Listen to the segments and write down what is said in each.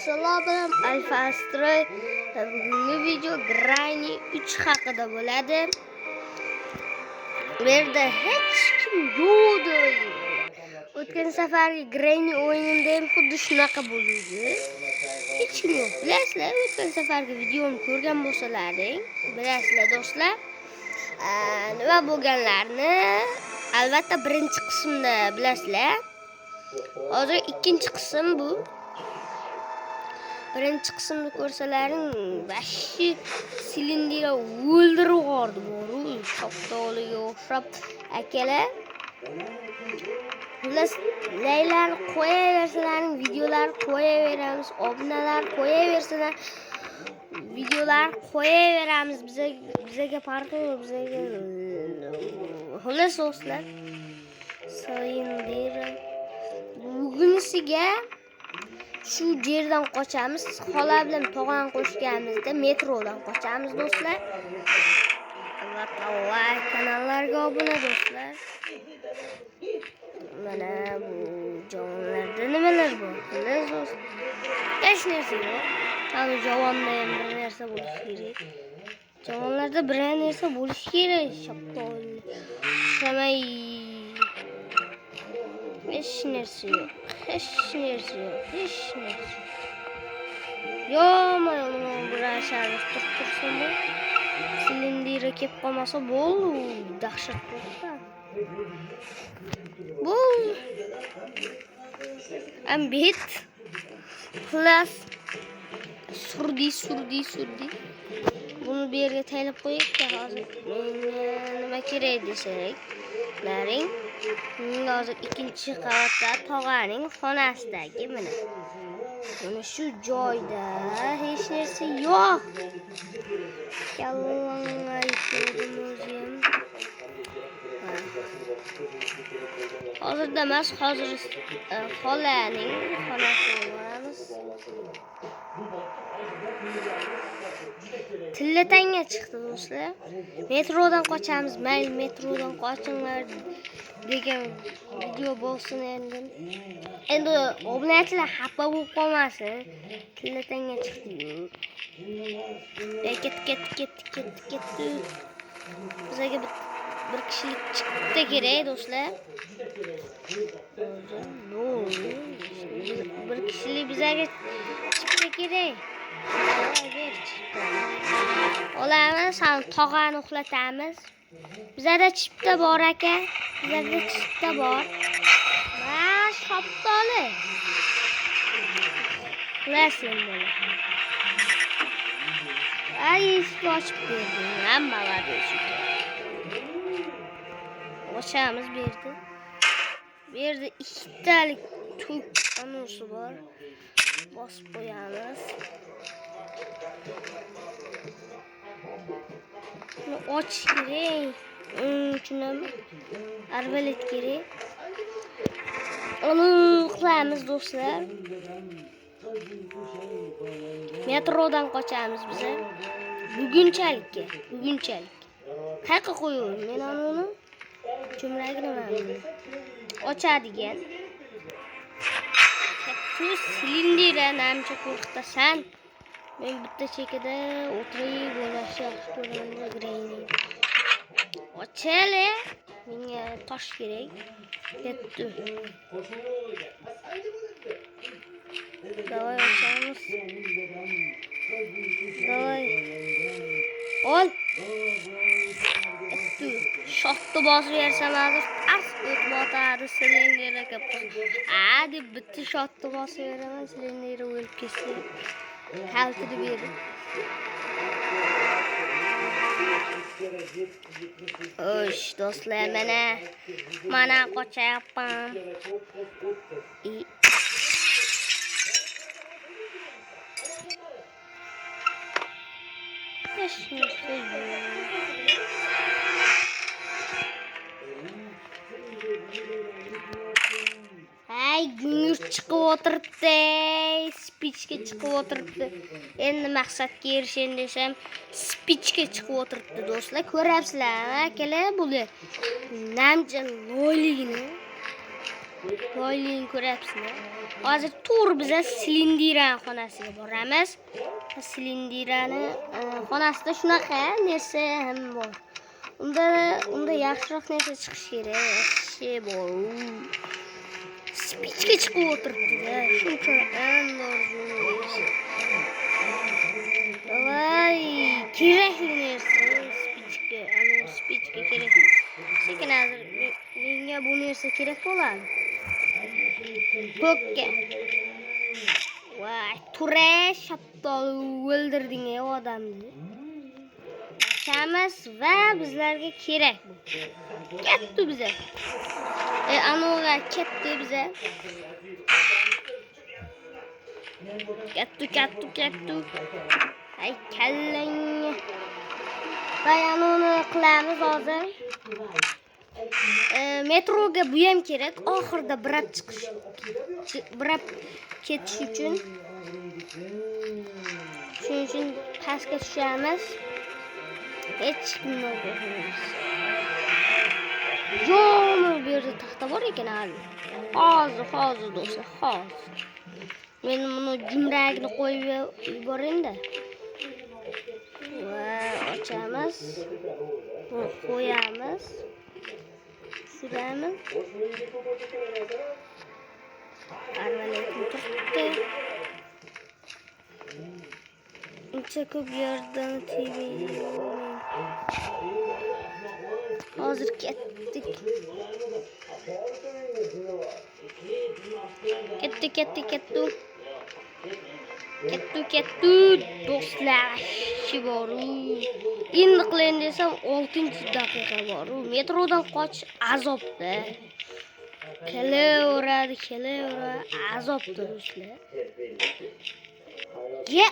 Assalomu Alfa Astroy. Bugungi video Granny 3 haqida bo'ladi. Bu yerda hech kim yo'q. O'tgan safargi Granny o'yinimda ham xuddi shunaqa bo'ldi. Hech kim yo'q. Bilasizlar, o'tgan safargi videomni ko'rgan bo'lsalaring, bilasizlar do'stlar. Nima bo'lganlarni albatta birinchi qismda bilasizlar. Hozir ikkinchi qism bu. Birinchi qismni ko'rsalaring, bashi silindira o'ldirib yubordi boru, shoptoliga o'xshab akalar. Xullas, laylarni qo'yaversalaring, videolar qo'yaveramiz, obunalar qo'yaversalar, videolar qo'yaveramiz. Bizga farqi yo'q, bizga. Xullas do'stlar, silindira bugunisiga shu yerdan qochamiz. Xola bilan tog'an qo'shganimizda metrodan qochamiz do'stlar. Albatta like kanallarga obuna do'stlar. Mana bu javonlarda nimalar bor? Do'stlar. Hech narsa yo'q. Hali javonda ham bir narsa bo'lishi kerak. Javonlarda bir narsa bo'lishi kerak. Shaptol. Shamay. Hech narsa yo'q. Yo'q, bir aşağıda tursin bu. Silindira kelib qolmasa bo'ldi, dahshat bo'lsa. Bu ambit plus surdi. Buni bu yerga taylab qo'yaylik hozir. Nima kerak desak, laring. Hozir ikkinchi qavatda tog'aning xonasidagi mana. Mana shu joyda hech narsa yo'q. Yalang'ay ko'rdim o'zim. Hozirda emas, hozir xolaning xonasiga boramiz. Tillatanga chiqdi do'stlar. Metrodan qochamiz, mayli metrodan qochinglar degan video bo'lsin endi. Endi obunachilar xafa bo'lib qolmasin. Tillatanga chiqdi. Ketdi. Bizga bir kishilik chiqdi kerak do'stlar. Bir kishilik bizga chiqdi kerak. Olamiz, tog'ani uxlatamiz. Bizda chipta bor aka. Bizda chipta bor. Va shoptoli. Uxlasin bola. Ay, ochib berdim. Hammalar o'sib. Ochamiz berdi. Bu yerda ikkitalik tuk anusi bor. Bosib qo'yamiz. Buni ochish kerak. Tushunami? Arbalet kerak. Uni qilamiz do'stlar. Metrodan qochamiz biz. Bugunchalik. Qayerga qo'yayman men uni? Jumlagini mana. Ochadigan. Katta silindira namcha qo'rqitasan. Men bitta chekada o'tirib bo'lashni yaxshi ko'raman Granny. Ochale. Menga tosh kerak. Ketdi. Davay ochamiz. Davay. Ol. Ketdi. Shotni bosib bersam hozir as o'tmotadi silindira kapta. Deb bitta shotni bosib beraman, silindira o'lib ketdi. Kaltini berdi. Osh do'stlar, mana qochyapman. Gungir chiqib o'tiribdi, spichga chiqib o'tiribdi. Endi maqsadga erishayin desam, spichga chiqib o'tiribdi do'stlar. Ko'ryapsizlarmi akalar buni? Namcha loyligini. Boyligini ko'ryapsizmi? Hozir to'g'ri biz silindiraning xonasiga boramiz. Silindirani xonasida shunaqa narsa ham bor. Unda yaxshiroq narsa chiqishi kerak. Şey bor. Spichka chiqib o'tiribdi-da. Shuncha Davay, kerakli narsa spichka. Spichka kerak. Lekin hozir menga bu narsa kerak bo'ladi. Tokka. Voy, tura shaftoli o'ldirding-ey odamni. Ochamiz va bizlarga kerak bu. Ketdi biza. Anoga ketdi biza. Ketdi. Ay kallang. Bayonini qilamiz hozir. Metroga bu ham kerak. Oxirida birab ketish uchun. Shuning uchun pastga tushamiz. Hech kimni ko'rmaymiz. Yo'q, bu yerda taxta bor ekan hali. Hozir do'stlar, hozir. Men buni jumragini qo'yib yuboring-da. Va ochamiz. Buni qo'yamiz. Suramiz. Arvaletni turibdi. Uncha ko'p yerdan TV. Hozir ketdik. Ketdi. Do'stlar, ishi bor. Endi qilayin desam 6-daqiqa bor. Metrodan qochish azobda. Kelaveradi, azobda do'stlar. Ye,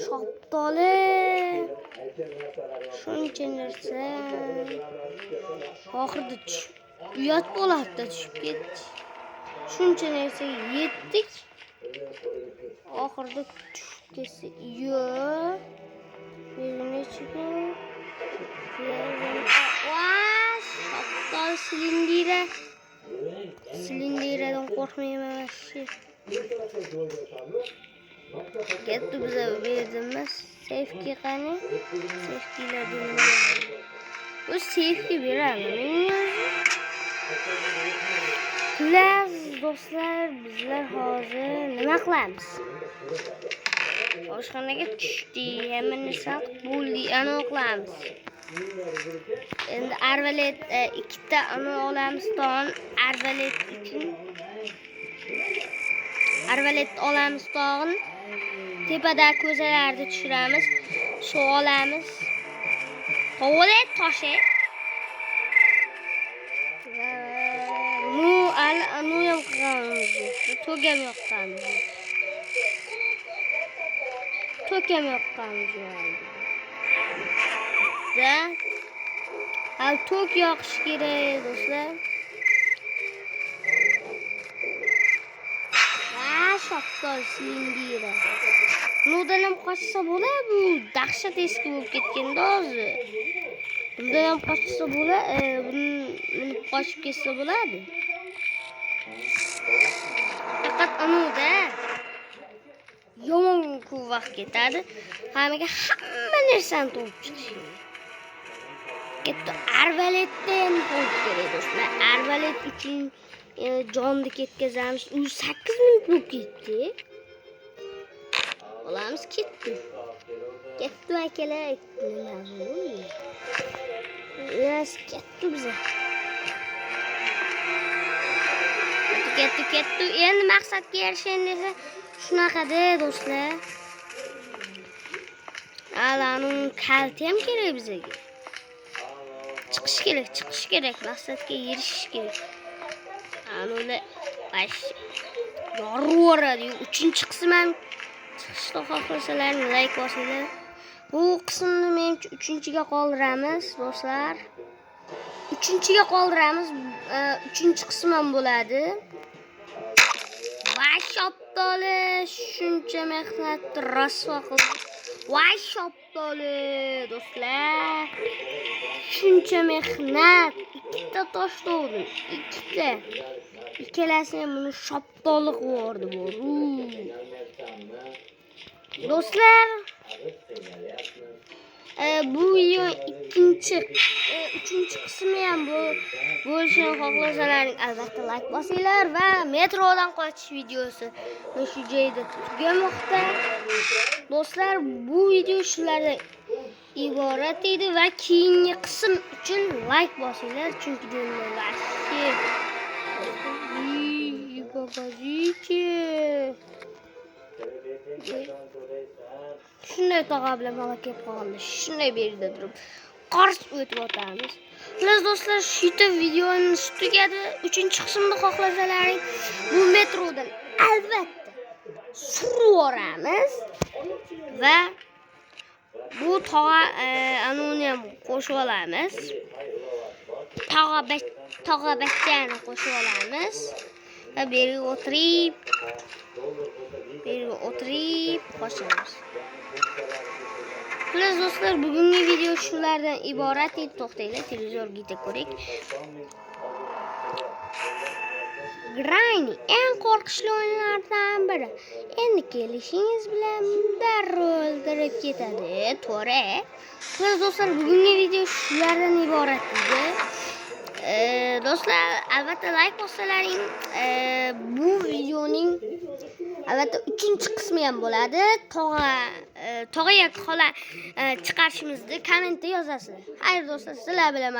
shaftoli. Shuncha narsa. Oxirida uyat bo'ladi, tushib ketdi. Shuncha narsaga yetdik. Oxirida tushib ketsa, yo'q. Bizning chiqib. Shaftoli silindiradan qo'rqmayman shu. Ketdi biza berdimiz. Safe'ga qani? Safe'lardan. Bu safe'ga beramiz. Do'stlar, bizlar hozir nima qilamiz? Oshxonaga tushdik, hamma narsa bo'ldi, ana qilamiz. Endi arvalet ikkita ana olamiz, ton arvalet uchun. Arvalet olamiz, ton tepada ko'zalarni tushiramiz, suv olamiz. Qo'let toshi. Anu ham qilamiz. Togam yoqqanmiz. Da. Hal tok yoqish kerak do'stlar. Shaftoli silindira. Bundan ham qochsa bo'ladi, bu dahshat eski bo'lib ketganda hozir. Bundan ham qochsa bo'ladi, buni qochib ketsa bo'ladi. Faqat anuda yomon ko'p vaqt ketadi. Hamma narsani to'g'ri chiqishi. Ketdi arvaletdan qo'yib kerak do'stlar. Arvalet uchun jonni ketkazamiz. 8 minut bo'lib ketdi. Olamiz ketdi. Ketdi akalar. Ketdi biza. Ketdi. Endi maqsadga erishgan desa shunaqa-da do'stlar. Alanun kalti ham kerak bizga. Chiqish kerak, maqsadga erishish kerak. Anula bash yorvoradi. 3-qism ham chiqishni xohlasalar like bosinglar. Bu qismni men 3-ga qoldiramiz do'stlar. 3-ga qoldiramiz. 3-qism ham bo'ladi. Voy shaftoli, shuncha mehnatni rasvo qildi. Voy shaftoli do'stlar. Shuncha mehnat, 2ta tosh to'g'ri, 2ta. ikkalasini ham buni shaptoliq vordi bor. Do'stlar, bu video uchinchi qismi ham bo'lishini xohlasalaring albatta like bosinglar va metrodan qochish videosi shu joyda tugamoqda. Do'stlar, bu video shulardan iborat edi va keyingi qism uchun like bosinglar, chunki shunday tog'a bilan mala kelib qolganda shunday berida turib qars o'tib o'tamiz. Biz do'stlar, shu videoni tugadi. 3-qismni xohlasalaring bu metrodan albatta surib o'ramiz va bu tog'a anoni ham qo'shib olamiz. Tog'a bakkani qo'shib olamiz va beriga o'tirib qo'shamiz. Biz do'stlar, bugungi video shulardan iborat edi. To'xtanglar, televizorga yeta ko'rik. Granny eng qo'rqinchli o'yinlardan biri. Endi kelishingiz bilan darrov o'ldirib ketadi. To'g'ri. Biz do'stlar, bugungi video shulardan iborat edi. Do'stlar, albatta like bossalaring, bu videoning albatta 3-qismi ham bo'ladi. Tog'aga qola chiqarishimizni kommentda yozasizlar. Xayr do'stlar, sizlar bilan